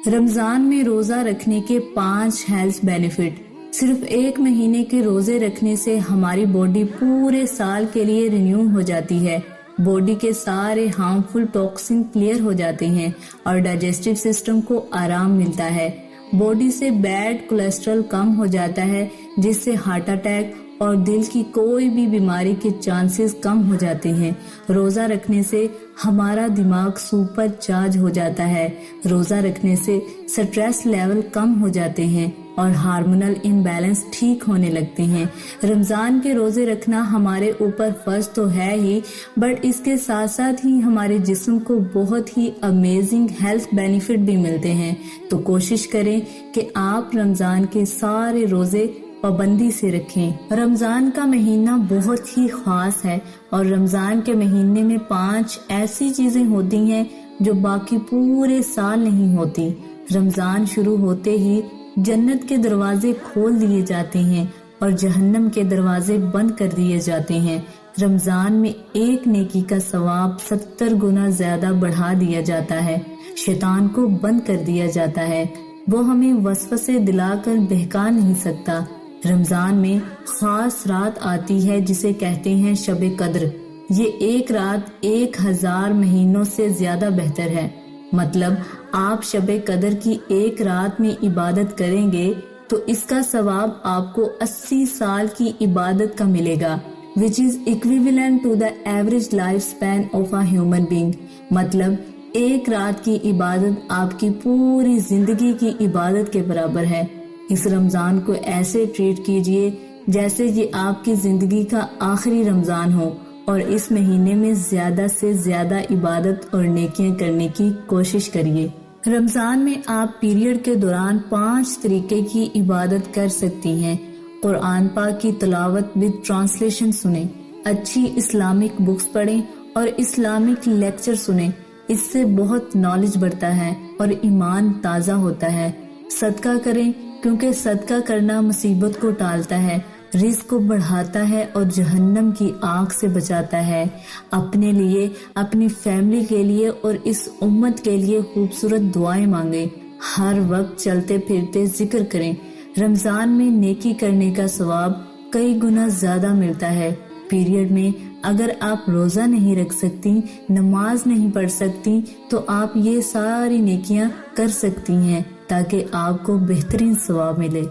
رمضان میں روزہ رکھنے کے 5 ہیلتھ بینیفٹ۔ صرف 1 مہینے کے روزے رکھنے سے ہماری باڈی پورے سال کے لیے رینیو ہو جاتی ہے۔ باڈی کے سارے ہارمفل ٹاکسن کلیئر ہو جاتے ہیں اور ڈائجسٹو سسٹم کو آرام ملتا ہے۔ باڈی سے بیڈ کولیسٹرول کم ہو جاتا ہے، جس سے ہارٹ اٹیک اور دل کی کوئی بھی بیماری کے چانسز کم ہو جاتے ہیں۔ روزہ رکھنے سے ہمارا دماغ سپر چارج ہو جاتا ہے۔ روزہ رکھنے سے سٹریس لیول کم ہو جاتے ہیں اور ہارمونل امبیلنس ٹھیک ہونے لگتے ہیں۔ رمضان کے روزے رکھنا ہمارے اوپر فرض تو ہے ہی، بٹ اس کے ساتھ ساتھ ہی ہمارے جسم کو بہت ہی امیزنگ ہیلتھ بینیفٹ بھی ملتے ہیں۔ تو کوشش کریں کہ آپ رمضان کے سارے روزے پابندی سے رکھیں۔ رمضان کا مہینہ بہت ہی خاص ہے اور رمضان کے مہینے میں 5 ایسی چیزیں ہوتی ہیں جو باقی پورے سال نہیں ہوتی۔ رمضان شروع ہوتے ہی جنت کے دروازے کھول دیے جاتے ہیں اور جہنم کے دروازے بند کر دیے جاتے ہیں۔ رمضان میں ایک نیکی کا ثواب 70 گنا زیادہ بڑھا دیا جاتا ہے۔ شیطان کو بند کر دیا جاتا ہے، وہ ہمیں وسوسے دلا کر بہکا نہیں سکتا۔ رمضان میں خاص رات آتی ہے جسے کہتے ہیں شب قدر۔ یہ ایک رات 1000 مہینوں سے زیادہ بہتر ہے۔ مطلب آپ شب قدر کی ایک رات میں عبادت کریں گے تو اس کا ثواب آپ کو 80 سال کی عبادت کا ملے گا، which is equivalent to the average lifespan of a human being۔ مطلب ایک رات کی عبادت آپ کی پوری زندگی کی عبادت کے برابر ہے۔ اس رمضان کو ایسے ٹریٹ کیجئے جیسے یہ آپ کی زندگی کا آخری رمضان ہو، اور اس مہینے میں زیادہ سے زیادہ عبادت اور نیکیاں کرنے کی کوشش کریے۔ رمضان میں آپ پیریڈ کے دوران 5 طریقے کی عبادت کر سکتی ہیں۔ قرآن پاک کی تلاوت وتھ ٹرانسلیشن سنیں، اچھی اسلامک بکس پڑھیں اور اسلامک لیکچر سنیں۔ اس سے بہت نالج بڑھتا ہے اور ایمان تازہ ہوتا ہے۔ صدقہ کریں، کیونکہ صدقہ کرنا مصیبت کو ٹالتا ہے، رزق کو بڑھاتا ہے اور جہنم کی آگ سے بچاتا ہے۔ اپنے لیے، اپنی فیملی کے لیے اور اس امت کے لیے خوبصورت دعائیں مانگیں۔ ہر وقت چلتے پھرتے ذکر کریں۔ رمضان میں نیکی کرنے کا ثواب کئی گنا زیادہ ملتا ہے۔ پیریڈ میں اگر آپ روزہ نہیں رکھ سکتی، نماز نہیں پڑھ سکتی، تو آپ یہ ساری نیکیاں کر سکتی ہیں تاکہ آپ کو بہترین ثواب ملے۔